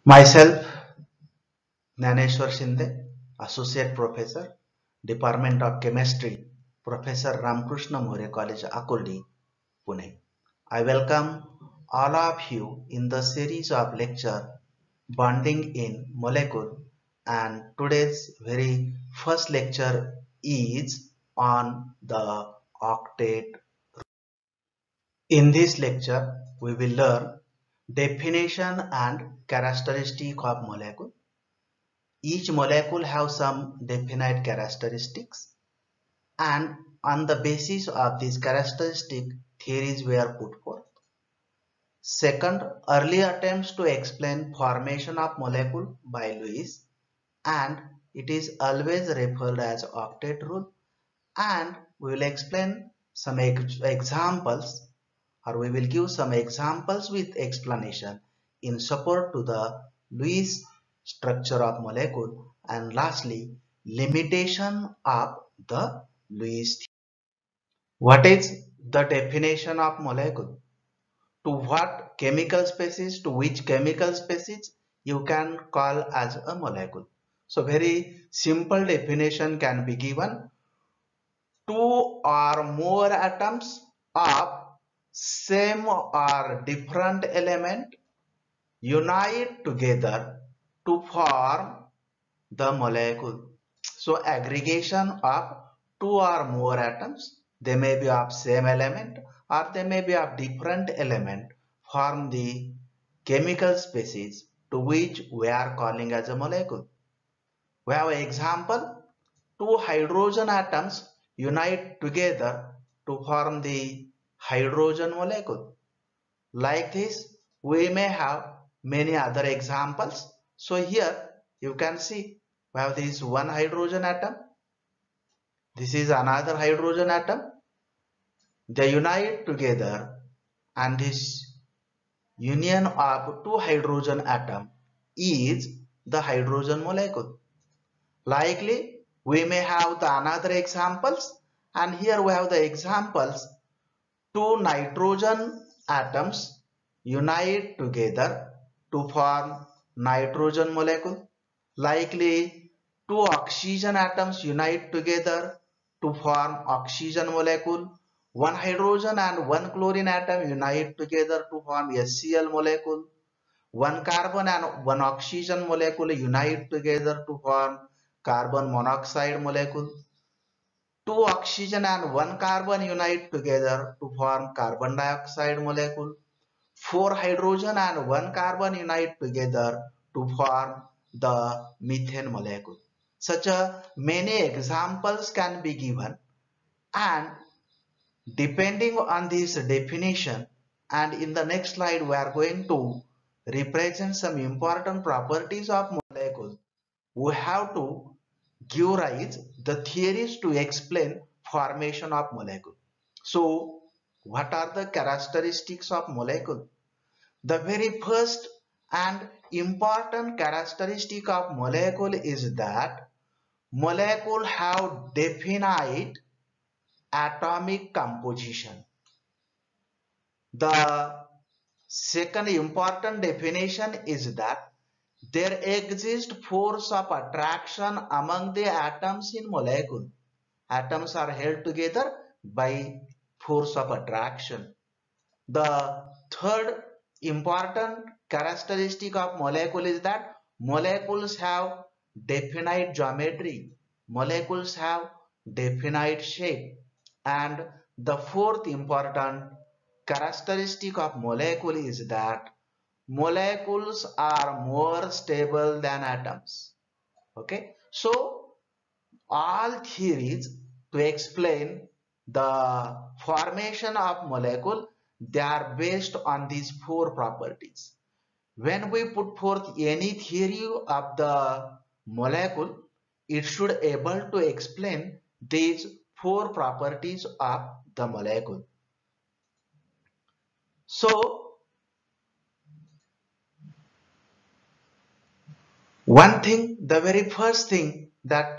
Myself, Gnaneshwar Shinde, Associate Professor, Department of Chemistry, Professor Ramakrishna More College, Akurdi, Pune. I welcome all of you in the series of lecture Bonding in Molecule, and today's very first lecture is on the octet. In this lecture, we will learn definition and characteristic of molecule. Each molecule has some definite characteristics, and on the basis of these characteristic, theories were put forth. Second, early attempts to explain formation of molecule by Lewis, and it is always referred as octet rule, and we will explain some examples, or we will give some examples with explanation in support to the Lewis structure of molecule, and lastly limitation of the Lewis theory. What is the definition of molecule? To what chemical species, to which chemical species you can call as a molecule? So very simple definition can be given: two or more atoms of same or different element unite together to form the molecule. So aggregation of two or more atoms, they may be of same element or they may be of different element, form the chemical species to which we are calling as a molecule. We have an example: two hydrogen atoms unite together to form the hydrogen molecule. Like this, we may have many other examples. So here you can see we have this one hydrogen atom. This is another hydrogen atom. They unite together, and this union of two hydrogen atom is the hydrogen molecule. Likely, we may have the another examples, and here we have the examples: two nitrogen atoms unite together to form nitrogen molecule. Likely, two oxygen atoms unite together to form oxygen molecule. One hydrogen and one chlorine atom unite together to form HCl molecule. One carbon and one oxygen molecule unite together to form carbon monoxide molecule. Two oxygen and one carbon unite together to form carbon dioxide molecule. Four hydrogen and one carbon unite together to form the methane molecule. Such a many examples can be given, and depending on this definition, and in the next slide we are going to represent some important properties of molecule. We have to give rise the theories to explain formation of molecule. So what are the characteristics of molecule? The very first and important characteristic of molecule is that molecule have definite atomic composition. The second important definition is that there exists force of attraction among the atoms in molecule. Atoms are held together by force of attraction. The third important characteristic of molecule is that molecules have definite geometry. Molecules have definite shape. And the fourth important characteristic of molecule is that molecules are more stable than atoms. Okay, so all theories to explain the formation of molecule, they are based on these four properties. When we put forth any theory of the molecule, it should able to explain these four properties of the molecule. So one thing, the very first thing that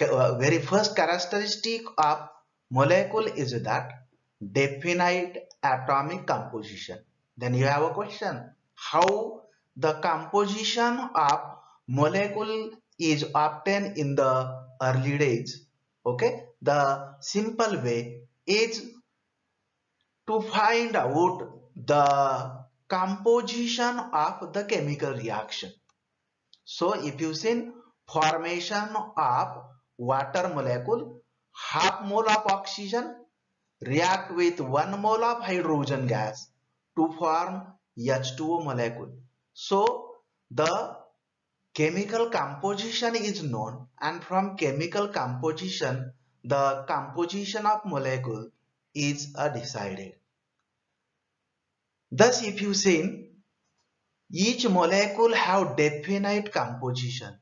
very first characteristic of molecule is that definite atomic composition. Then you have a question: how the composition of molecule is obtained in the early days. Okay, the simple way is to find out the composition of the chemical reaction. So if you see formation of water molecule, half mole of oxygen react with 1 mole of hydrogen gas to form H2O molecule. So the chemical composition is known, and from chemical composition the composition of molecule is decided. Thus if you see, each molecule have definite composition.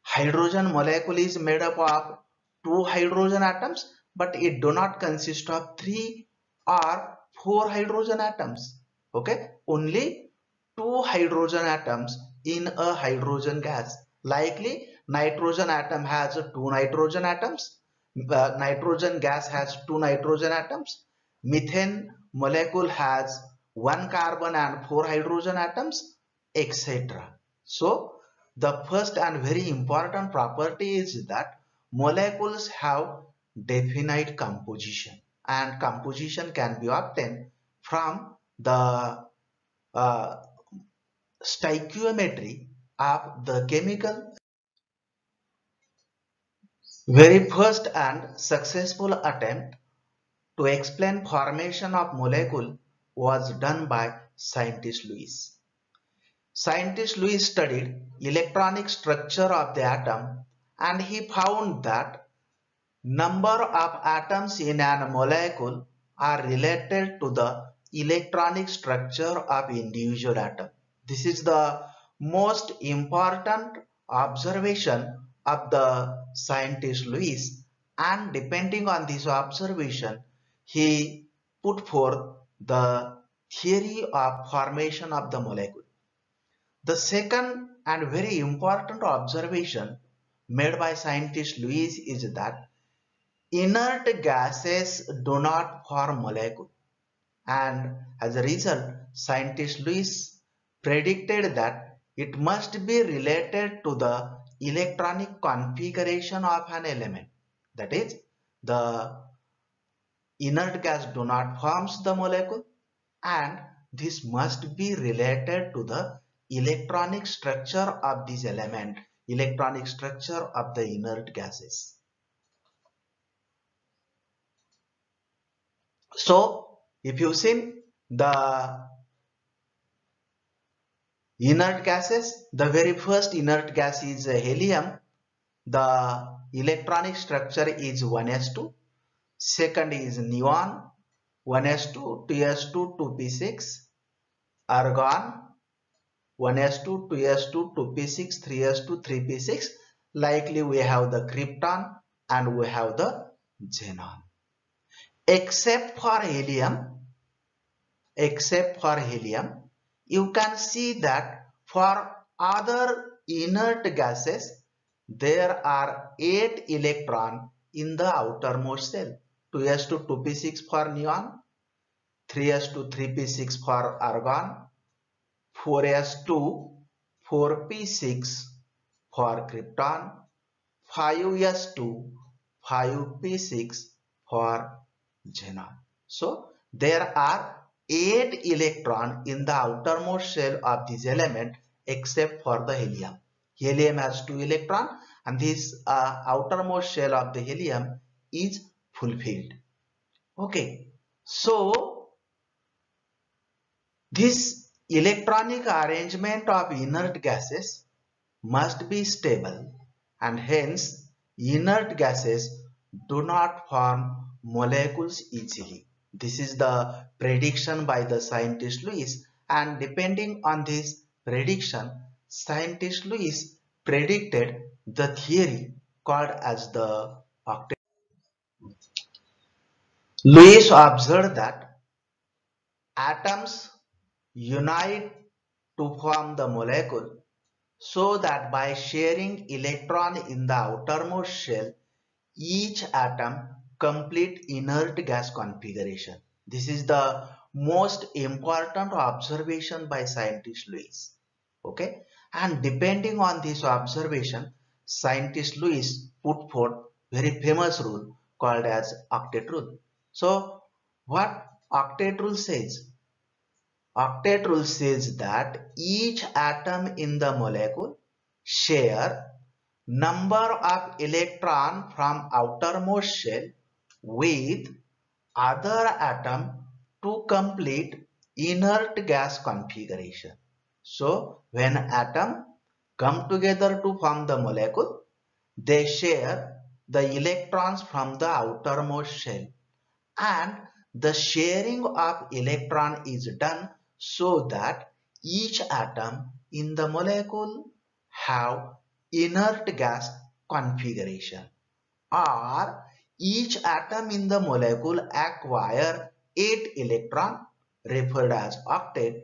Hydrogen molecule is made up of 2 hydrogen atoms, but it do not consist of 3 or 4 hydrogen atoms. Okay, only 2 hydrogen atoms in a hydrogen gas. Likely nitrogen atom has 2 nitrogen atoms, nitrogen gas has 2 nitrogen atoms, methane molecule has 1 carbon and 4 hydrogen atoms, etc. So the first and very important property is that molecules have definite composition, and composition can be obtained from the uh, stoichiometry of the chemical. Very first and successful attempt to explain formation of molecule was done by scientist Lewis. Scientist Lewis studied electronic structure of the atom, and he found that number of atoms in a molecule are related to the electronic structure of individual atom. This is the most important observation of the scientist Lewis, and depending on this observation, he put forth the theory of formation of the molecule. The second and very important observation made by scientist Lewis is that inert gases do not form molecule, and as a result scientist Lewis predicted that it must be related to the electronic configuration of an element. That is, the inert gas do not forms the molecule, and this must be related to the electronic structure of this element, electronic structure of the inert gases. So if you see the inert gases, the very first inert gas is helium. The electronic structure is 1s2. Second is neon, 1s2, 2s2, 2p6. Argon, 1s2, 2s2, 2p6, 3s2, 3p6. Likely we have the krypton and we have the xenon. Except for helium, you can see that for other inert gases, there are 8 electrons in the outermost shell. 2s2, 2p6 for neon, 3s2, 3p6 for argon, 4s2, 4p6 for krypton, 5s2, 5p6 for xenon. So there are 8 electrons in the outermost shell of this element except for the helium. Helium has 2 electrons, and this outermost shell of the helium is fulfilled. Okay, so this electronic arrangement of inert gases must be stable, and hence inert gases do not form molecules easily. This is the prediction by the scientist Lewis, and depending on this prediction, scientist Lewis predicted the theory called as the octet. Lewis observed that atoms unite to form the molecule, so that by sharing electron in the outermost shell, each atom complete inert gas configuration. This is the most important observation by scientist Lewis. Okay, and depending on this observation, scientist Lewis put forth very famous rule called as octet rule. So what octet rule says? Octet rule says that each atom in the molecule share number of electron from outermost shell with other atom to complete inert gas configuration. So when atom come together to form the molecule, they share the electrons from the outermost shell, and the sharing of electron is done so that each atom in the molecule have inert gas configuration, or each atom in the molecule acquire 8 electron referred as octet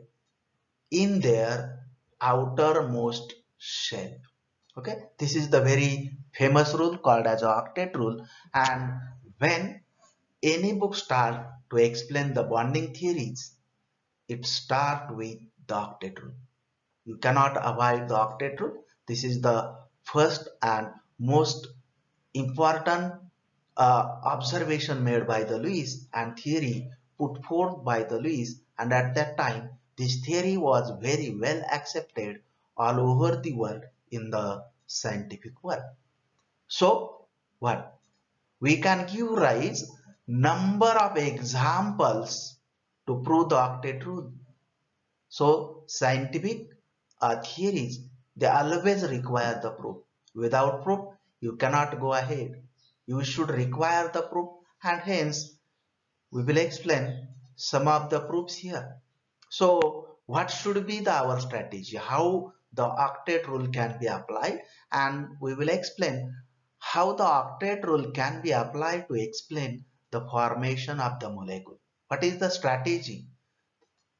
in their outermost shell. Okay, this is the very famous rule called as octet rule. And when any book start to explain the bonding theories, it start with the octet rule. You cannot avoid the octet rule. This is the first and most important observation made by the Lewis and theory put forth by the Lewis, and at that time this theory was very well accepted all over the world in the scientific world. So what we can give rise number of examples to prove the octet rule. So scientific theories, they always require the proof. Without proof you cannot go ahead. You should require the proof, and hence we will explain some of the proofs here. So what should be our strategy, how the octet rule can be applied, and we will explain how the octet rule can be applied to explain the formation of the molecule. What is the strategy?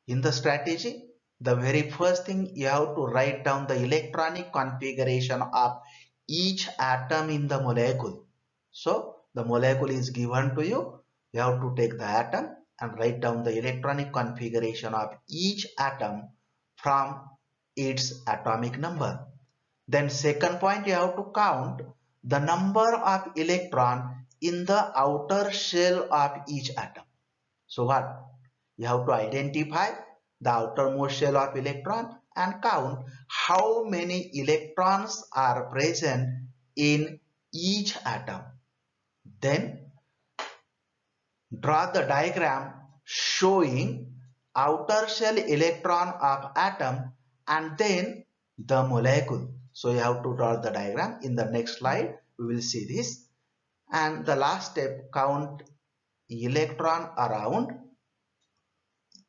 In the strategy, the very first thing you have to write down the electronic configuration of each atom in the molecule. So the molecule is given to you. You have to take the atom and write down the electronic configuration of each atom from its atomic number. Then second point, you have to count the number of electron in the outer shell of each atom. So what? You have to identify the outermost shell of electron and count how many electrons are present in each atom. Then draw the diagram showing outer shell electron of atom and then the molecule. So you have to draw the diagram. In the next slide we will see this. And the last step, count electron around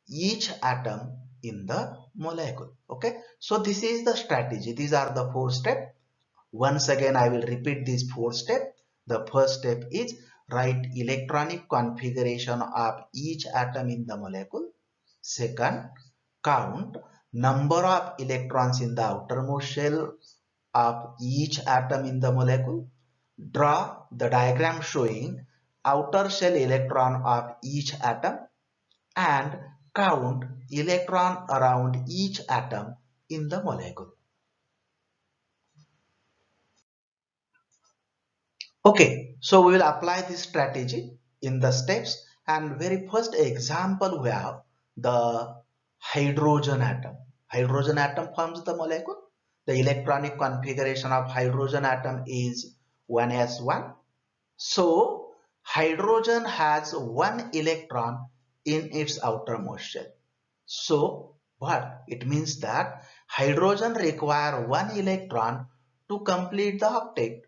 each atom in the molecule. Okay, so this is the strategy. These are the 4 steps. Once again I will repeat these 4 steps. The first step is write electronic configuration of each atom in the molecule. Second, count number of electrons in the outermost shell of each atom in the molecule. Draw the diagram showing outer shell electron of each atom and count electron around each atom in the molecule. Okay, so we will apply this strategy in the steps, and very first example we have the hydrogen atom. Hydrogen atom forms the molecule. The electronic configuration of hydrogen atom is 1s1. So hydrogen has 1 electron in its outermost shell. So what? It means that hydrogen require 1 electron to complete the octet,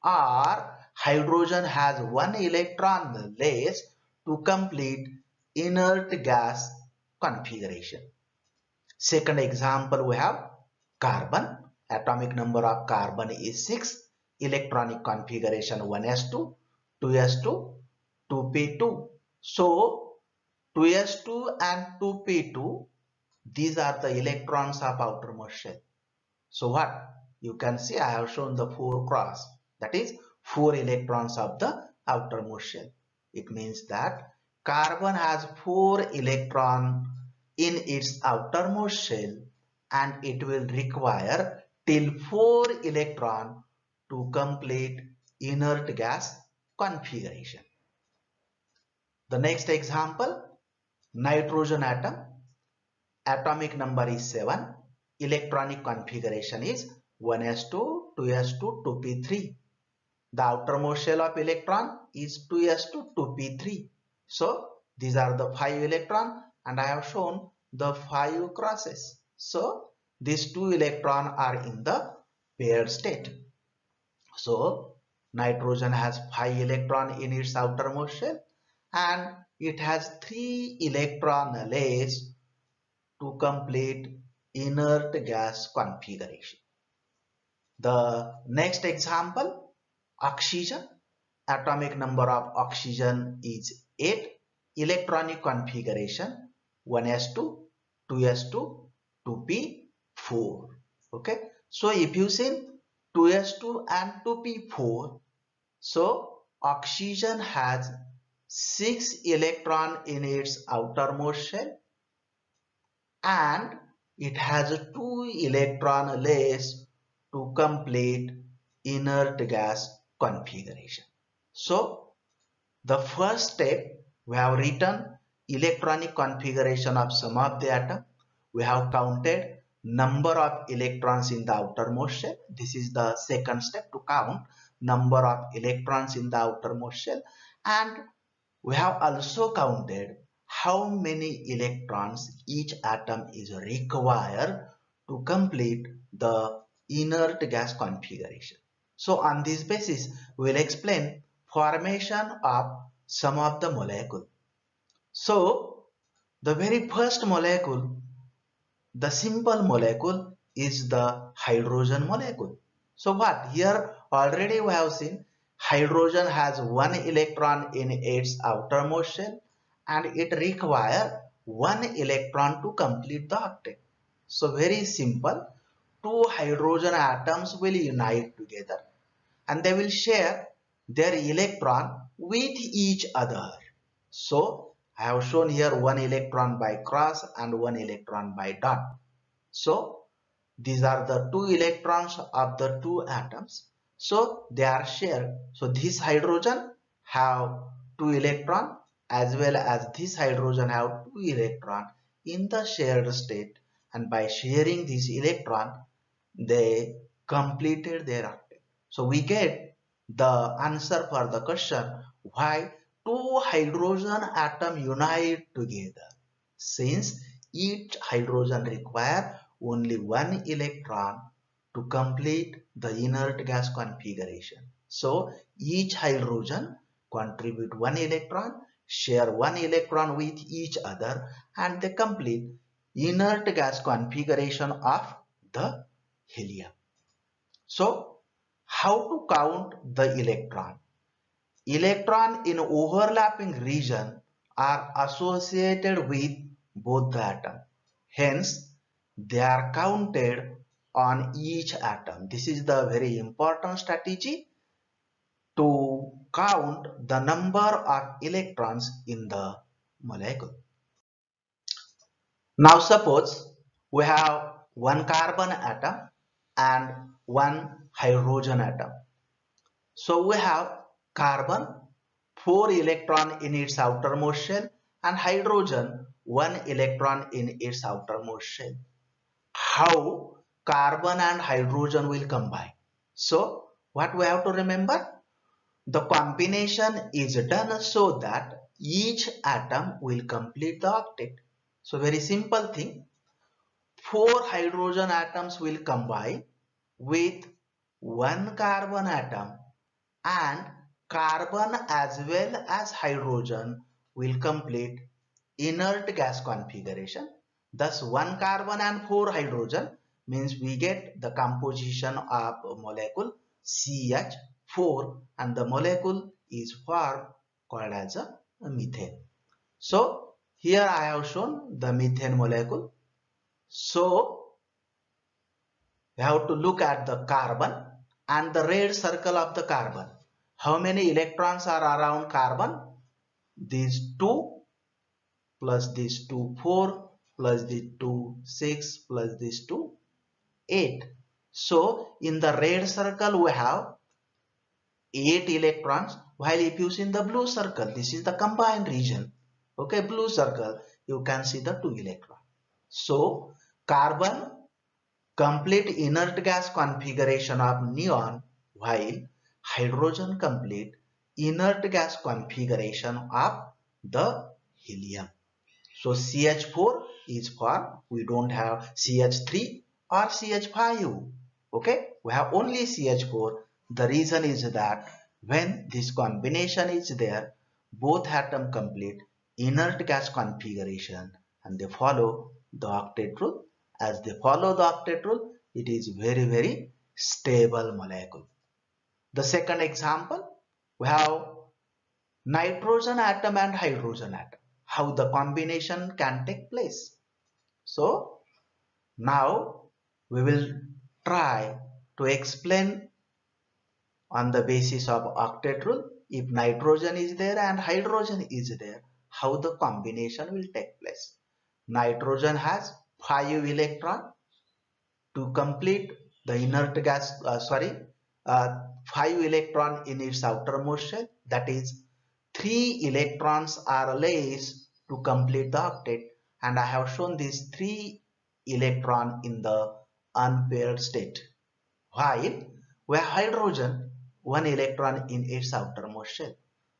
or hydrogen has 1 electron less to complete inert gas configuration. Second example we have carbon. Atomic number of carbon is 6. Electronic configuration 1s2, 2s2, 2p2. So 2s2 and 2p2, these are the electrons of outermost shell. So what? You can see I have shown the 4 cross. That is 4 electrons of the outermost shell. It means that carbon has 4 electrons in its outermost shell and it will require till 4 electron to complete inert gas configuration. The next example, nitrogen atom, atomic number is 7, electronic configuration is 1s2, 2s2, 2p3. The outermost shell of electron is 2s2, 2p3. So these are the 5 electron and I have shown the 5 crosses. So these 2 electron are in the paired state. So nitrogen has 5 electron in its outermost shell and it has 3 electron less to complete inert gas configuration. The next example, oxygen. Atomic number of oxygen is 8. Electronic configuration 1s2, 2s2, 2p4. Okay. So if you see 2s2 and 2p4, so oxygen has 6 electron in its outermost shell and it has 2 electron less to complete inert gas configuration. So the first step, we have written electronic configuration of some of the atom. We have counted number of electrons in the outermost shell. This is the second step, to count number of electrons in the outermost shell. And we have also counted how many electrons each atom is required to complete the inert gas configuration. So on this basis, we will explain formation of some of the molecule. So the very first molecule, the simple molecule, is the hydrogen molecule. So what? Here already we have seen hydrogen has 1 electron in its outermost shell and it requires 1 electron to complete the octet. So very simple, 2 hydrogen atoms will unite together and they will share their electron with each other. So I have shown here 1 electron by cross and 1 electron by dot. So these are the 2 electrons of the 2 atoms. So they are shared. So this hydrogen have 2 electron as well as this hydrogen have 2 electron in the shared state, and by sharing this electron they completed their octet. So we get the answer for the question, why 2 hydrogen atom unite together, since each hydrogen require only 1 electron to complete the inert gas configuration. So each hydrogen contribute 1 electron, share 1 electron with each other, and they complete inert gas configuration of the helium. So how to count the electron? Electron in overlapping region are associated with both the atom. Hence, they are counted on each atom. This is the very important strategy to count the number of electrons in the molecule. Now suppose we have 1 carbon atom and 1 hydrogen atom. So we have carbon 4 electron in its outermost shell and hydrogen 1 electron in its outermost shell. How carbon and hydrogen will combine? So what we have to remember? The combination is done so that each atom will complete the octet. So very simple thing. 4 hydrogen atoms will combine with 1 carbon atom, and carbon as well as hydrogen will complete inert gas configuration. Thus 1 carbon and 4 hydrogen means we get the composition of molecule CH4, and the molecule is formed called as a methane. So here I have shown the methane molecule. So we have to look at the carbon and the red circle of the carbon. How many electrons are around carbon? These 2 plus these 2, 4 plus the 2 6 plus this 2 8. So in the red circle we have 8 electrons, while if you see in the blue circle, this is the combined region. Okay, blue circle, you can see the 2 electrons. So carbon complete inert gas configuration of neon, while hydrogen complete inert gas configuration of the helium. So CH4 is for, we don't have CH3 or CH5. Okay, we have only CH4. The reason is that when this combination is there, both atom complete inert gas configuration and they follow the octet rule. As they follow the octet rule, it is very stable molecule. The second example, we have nitrogen atom and hydrogen atom, how the combination can take place. So now we will try to explain on the basis of octet rule, if nitrogen is there and hydrogen is there, how the combination will take place. Nitrogen has 5 electron to complete the inert gas, 5 electron in its outermost shell, that is 3 electrons are less to complete the octet, and I have shown these 3 electron in the unpaired state, while where hydrogen 1 electron in its outermost shell.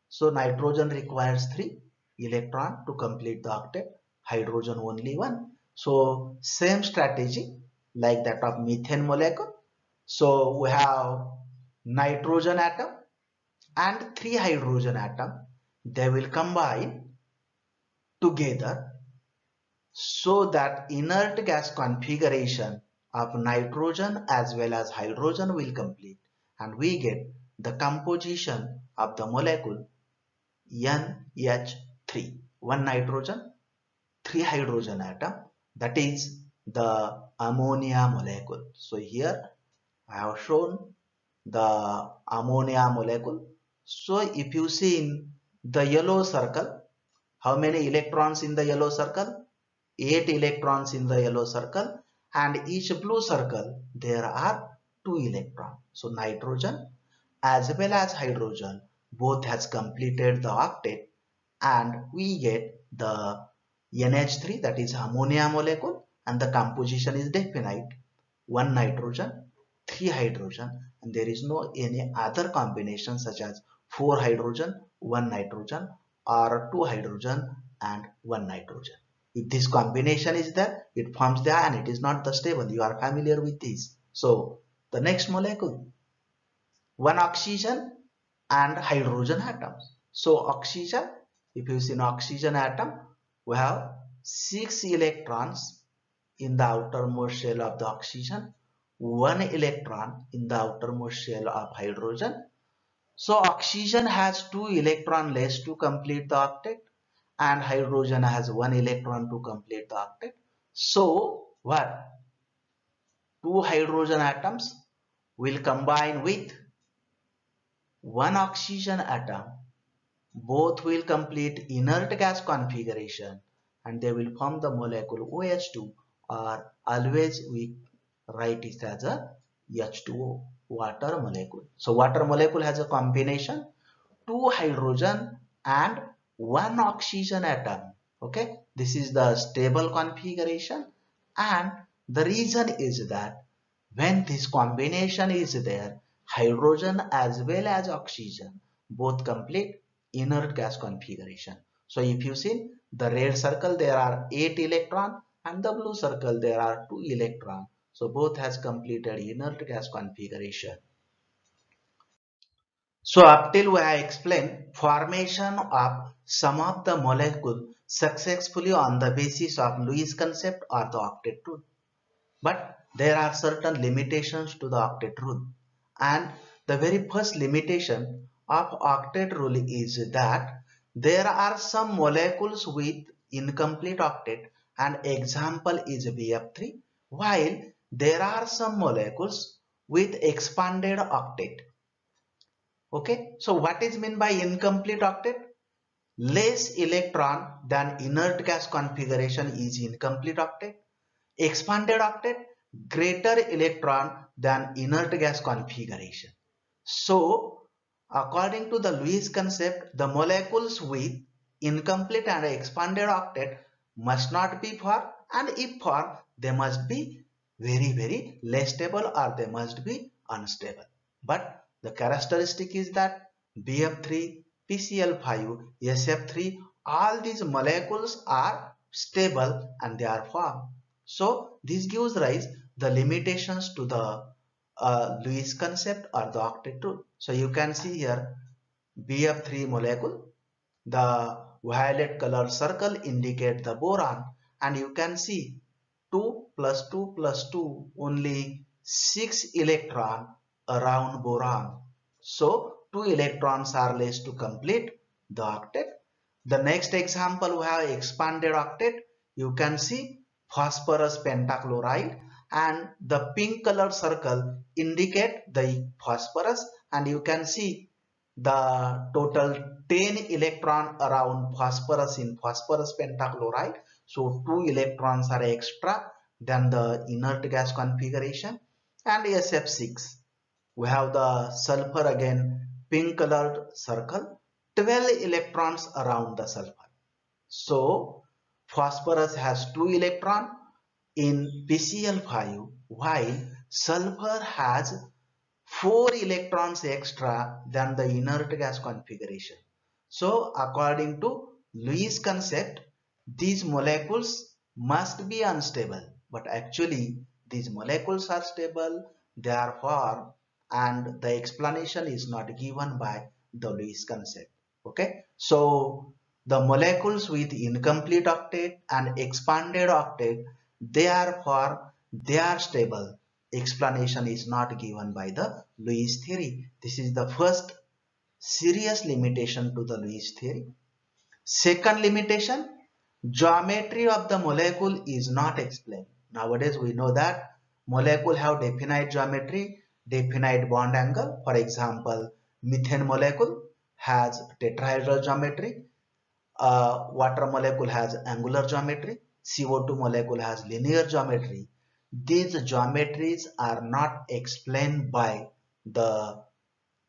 So nitrogen requires 3 electron to complete the octet, hydrogen only 1. So same strategy like that of methane molecule. So we have nitrogen atom and 3 hydrogen atom, they will combine together so that inert gas configuration of nitrogen as well as hydrogen will complete, and we get the composition of the molecule NH3, 1 nitrogen 3 hydrogen atom, that is the ammonia molecule. So here I have shown the ammonia molecule. So if you see in the yellow circle, how many electrons in the yellow circle? 8 electrons in the yellow circle, and each blue circle there are 2 electrons. So nitrogen as well as hydrogen both has completed the octet, and we get the NH3, that is ammonia molecule, and the composition is definite: 1 nitrogen 3 hydrogen, and there is no any other combination such as 4 hydrogen 1 nitrogen or 2 hydrogen and 1 nitrogen. If this combination is there, it forms the ion. It is not the stable. You are familiar with this. So the next molecule, 1 oxygen and hydrogen atoms. So oxygen, if you see an oxygen atom, we have 6 electrons in the outermost shell of the oxygen, 1 electron in the outermost shell of hydrogen. So oxygen has 2 electron less to complete the octet, and hydrogen has 1 electron to complete the octet. So what? 2 hydrogen atoms will combine with 1 oxygen atom. Both will complete inert gas configuration and they will form the molecule OH2, or always we write it as a H2O, water molecule. So water molecule has a combination 2 hydrogen and 1 oxygen atom. Okay, this is the stable configuration, and the reason is that when this combination is there, hydrogen as well as oxygen both complete inert gas configuration. So if you see the red circle, there are 8 electron, and the blue circle there are 2 electron. So both has completed inert gas configuration. So up till where I explained formation of some of the molecule successfully on the basis of Lewis concept or the octet rule. But there are certain limitations to the octet rule, and the very first limitation of octet rule is that there are some molecules with incomplete octet, and example is BF3, while there are some molecules with expanded octet. Okay, so what is meant by incomplete octet? less electron than inert gas configuration is incomplete octet. Expanded octet, greater electron than inert gas configuration. So, according to the Lewis concept, the molecules with incomplete and expanded octet must not be for, and if for, they must be very less stable, or they must be unstable. But the characteristic is that BF3, PCl5, SF3, all these molecules are stable and they are formed. So this gives rise the limitations to the Lewis concept or the octet rule. So you can see here BF3 molecule, the violet color circle indicate the boron, and you can see 2 plus 2 plus 2, only 6 electron around boron. So 2 electrons are less to complete the octet. The next example we have expanded octet. You can see phosphorus pentachloride, and the pink color circle indicate the phosphorus, and you can see the total 10 electron around phosphorus in phosphorus pentachloride. So 2 electrons are extra than the inert gas configuration. And SF6, we have the sulfur again, pink colored circle, 12 electrons around the sulfur. So phosphorus has 2 electrons in PCl5, while sulfur has 4 electrons extra than the inert gas configuration. So according to Lewis concept, these molecules must be unstable, but actually these molecules are stable, they are formed, and the explanation is not given by the Lewis concept. Okay, so the molecules with incomplete octet and expanded octet, they are stable. Explanation is not given by the Lewis theory. This is the first serious limitation to the Lewis theory. Second limitation, geometry of the molecule is not explained. Nowadays we know that molecule have definite geometry, definite bond angle. For example, methane molecule has tetrahedral geometry, water molecule has angular geometry, CO2 molecule has linear geometry. These geometries are not explained by the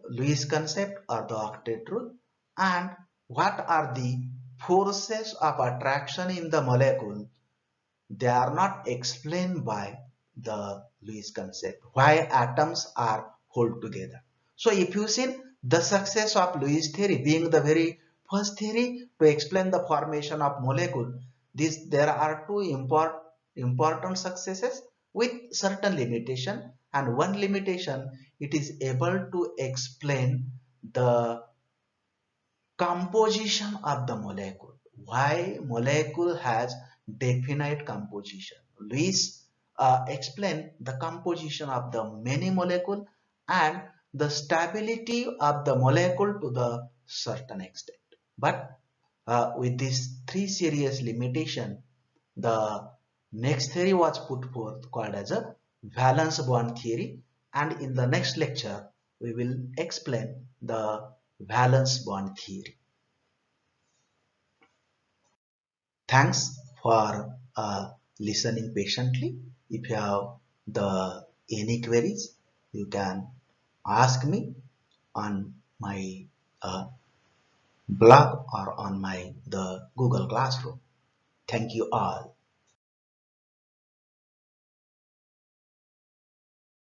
Lewis concept or the octet rule. And what are the forces of attraction in the molecule? They are not explained by the Lewis concept. Why atoms are hold together. So if you see the success of Lewis theory being the very first theory to explain the formation of molecule, there are two important successes with certain limitation, and one limitation, it is able to explain the composition of the molecule. Why molecule has definite composition. Lewis explained the composition of the many molecule and the stability of the molecule to the certain extent. But with these three serious limitation, the next theory was put forth called as a valence bond theory, and in the next lecture we will explain the valence bond theory. Thanks for listening patiently. If you have any queries, you can ask me on my blog or on the Google Classroom. Thank you all.